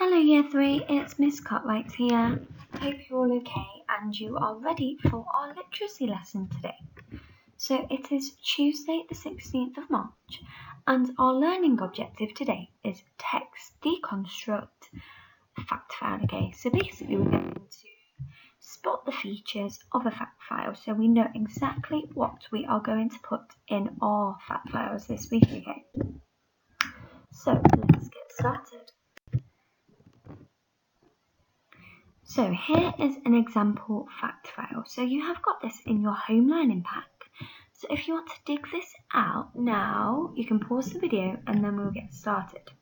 Hello Year 3, it's Miss Cartwright here. Hope you're all okay and you are ready for our literacy lesson today. So it is Tuesday the 16th of March and our learning objective today is text deconstruct fact file. Okay, so basically we're going to spot the features of a fact file so we know exactly what we are going to put in our fact files this week. Okay, so let's get started. So here is an example fact file. So you have got this in your home learning pack. So if you want to dig this out now, you can pause the video and then we'll get started.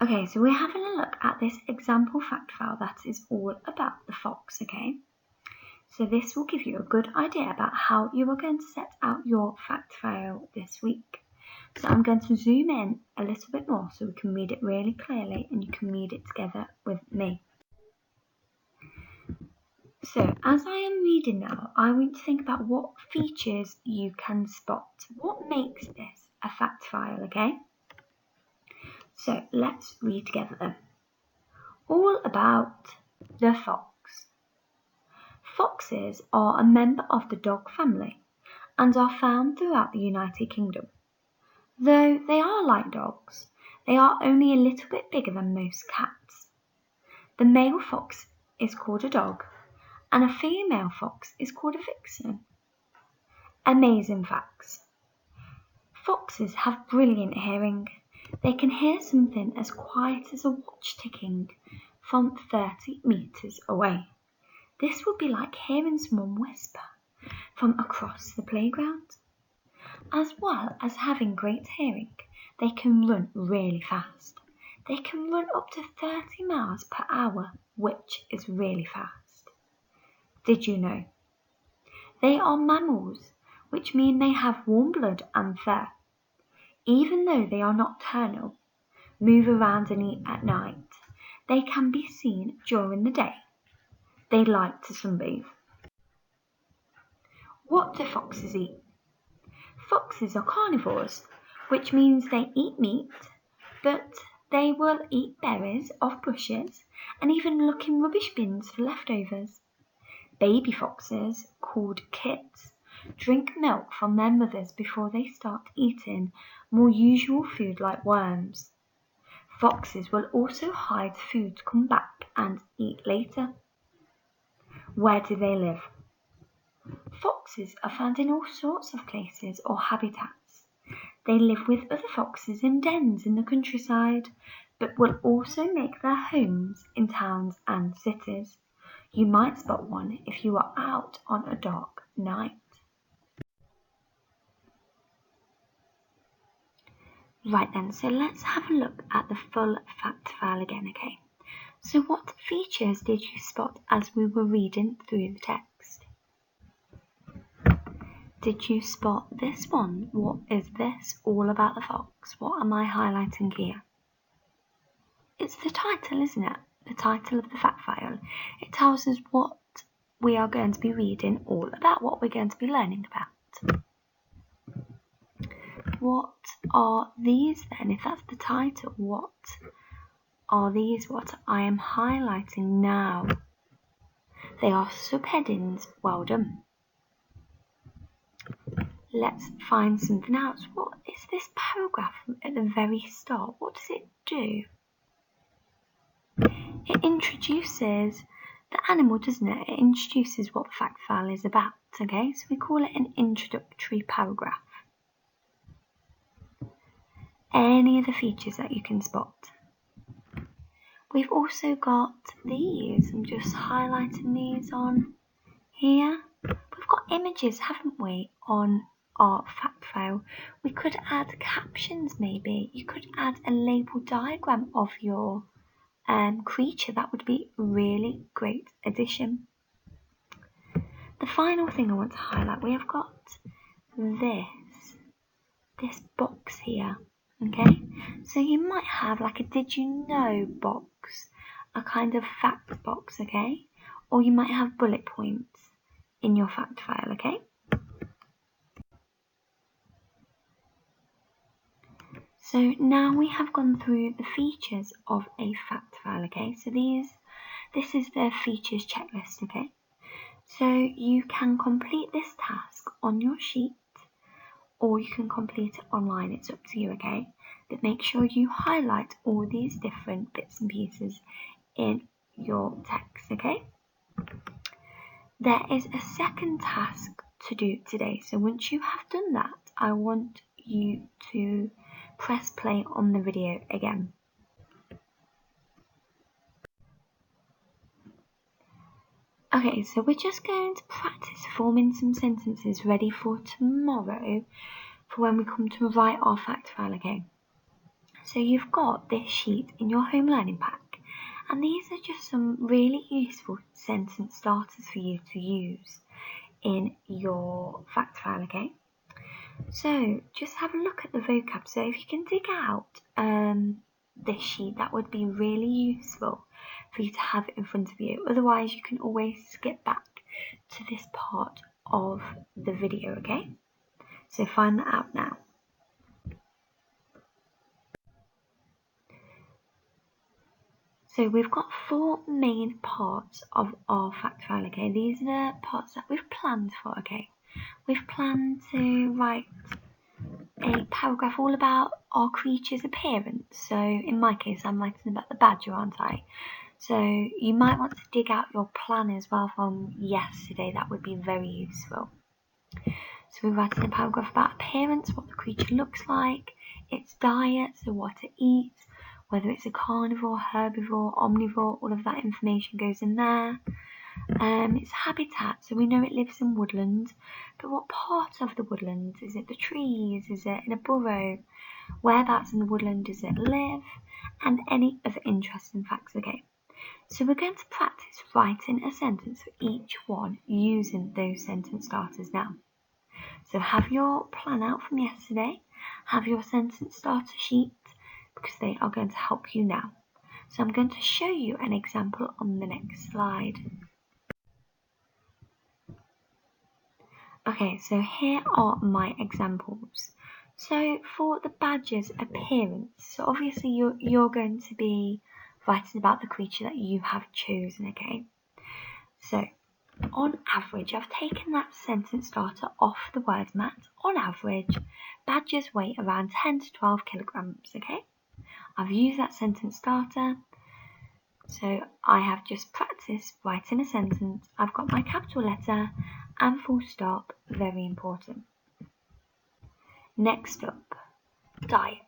Okay, so we're having a look at this example fact file that is all about the fox, okay? So this will give you a good idea about how you are going to set out your fact file this week. So I'm going to zoom in a little bit more so we can read it really clearly and you can read it together with me. So as I am reading now, I want to think about what features you can spot. What makes this a fact file, okay? So let's read together then. All about the fox. Foxes are a member of the dog family and are found throughout the United Kingdom. Though they are like dogs, they are only a little bit bigger than most cats. The male fox is called a dog, and a female fox is called a vixen. Amazing facts. Foxes have brilliant hearing. They can hear something as quiet as a watch ticking from 30 metres away. This would be like hearing someone whisper from across the playground. As well as having great hearing, they can run really fast. They can run up to 30 miles per hour, which is really fast. Did you know? They are mammals, which mean they have warm blood and fur. Even though they are nocturnal, move around and eat at night, they can be seen during the day. They like to sunbathe. What do foxes eat? Foxes are carnivores, which means they eat meat, but they will eat berries off bushes and even look in rubbish bins for leftovers. Baby foxes, called kits, drink milk from their mothers before they start eating more usual food like worms. Foxes will also hide food to come back and eat later. Where do they live? Foxes are found in all sorts of places or habitats. They live with other foxes in dens in the countryside, but will also make their homes in towns and cities. You might spot one if you are out on a dark night. Right then, so let's have a look at the full fact file again, okay? So what features did you spot as we were reading through the text? Did you spot this one? What is this all about the fox? What am I highlighting here? It's the title, isn't it? The title of the fact file. It tells us what we are going to be reading all about, what we're going to be learning about. What are these then? If that's the title, what are these? What I am highlighting now? They are subheadings. Well done. Let's find something else. What is this paragraph at the very start? What does it do? It introduces the animal, doesn't it? It introduces what the fact file is about, okay? So we call it an introductory paragraph. Any of the features that you can spot. We've also got these. I'm just highlighting these on here. We've got images, haven't we, on our fact file. We could add captions maybe. You could add a label diagram of your creature. That would be a really great addition. The final thing I want to highlight, we have got this box here, okay? So you might have like a did you know box, a kind of fact box, okay? Or you might have bullet points in your fact file, okay? So now we have gone through the features of a fact file, okay? So this is the features checklist, okay? So you can complete this task on your sheet or you can complete it online, it's up to you, okay? But make sure you highlight all these different bits and pieces in your text, okay? There is a second task to do today, so once you have done that, I want you to press play on the video again. Okay, so we're just going to practice forming some sentences ready for tomorrow for when we come to write our fact file, okay? So you've got this sheet in your home learning pack, and these are just some really useful sentence starters for you to use in your fact file, okay? So just have a look at the vocab. So if you can dig out this sheet, that would be really useful for you to have in front of you. Otherwise, you can always skip back to this part of the video, okay? So find that out now. So we've got 4 main parts of our fact file, okay? These are the parts that we've planned for, okay? We've planned to write a paragraph all about our creature's appearance. So in my case, I'm writing about the badger, aren't I? So you might want to dig out your plan as well from yesterday. That would be very useful. So we're writing a paragraph about appearance, what the creature looks like, its diet, so what it eats, whether it's a carnivore, herbivore, omnivore, all of that information goes in there. Its habitat, so we know it lives in woodland, but what part of the woodland? Is it the trees? Is it in a burrow? Whereabouts in the woodland does it live? And any other interesting facts, okay? So we're going to practice writing a sentence for each one using those sentence starters now. So have your plan out from yesterday, have your sentence starter sheet, because they are going to help you now. So I'm going to show you an example on the next slide. Okay, so here are my examples. So for the badger's appearance, so obviously you're going to be writing about the creature that you have chosen, okay? So on average, I've taken that sentence starter off the word mat. On average, badgers weigh around 10 to 12 kilograms, okay? I've used that sentence starter. So I have just practiced writing a sentence. I've got my capital letter and full stop, very important. Next up, diet.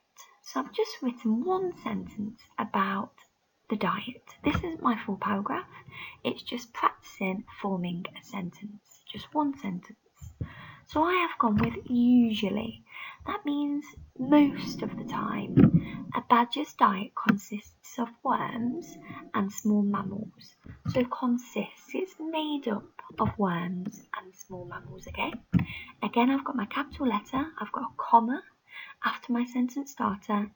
So I've just written one sentence about the diet. This isn't my full paragraph, it's just practicing forming a sentence, just one sentence. So I have gone with usually. That means most of the time. A badger's diet consists of worms and small mammals. So consists, it's made up of worms and small mammals, okay? Again, I've got my capital letter, I've got a comma after my sentence starter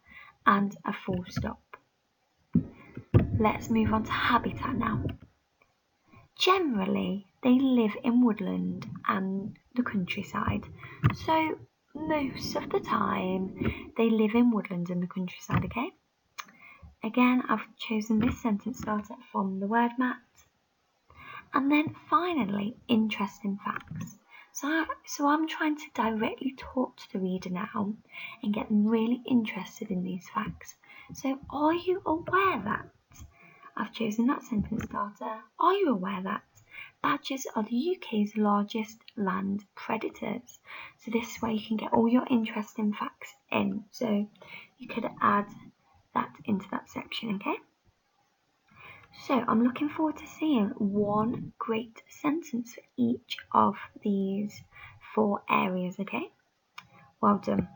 and a full stop. Let's move on to habitat now. Generally, they live in woodland and the countryside. So most of the time, they live in woodland and the countryside, okay? Again, I've chosen this sentence starter from the word mat. And then finally, interesting facts. So I'm trying to directly talk to the reader now and get them really interested in these facts. So are you aware that? I've chosen that sentence starter. Are you aware that badgers are the UK's largest land predators? So this way you can get all your interesting facts in. So you could add that into that section, okay? So I'm looking forward to seeing one great sentence for each of these 4 areas, okay? Well done.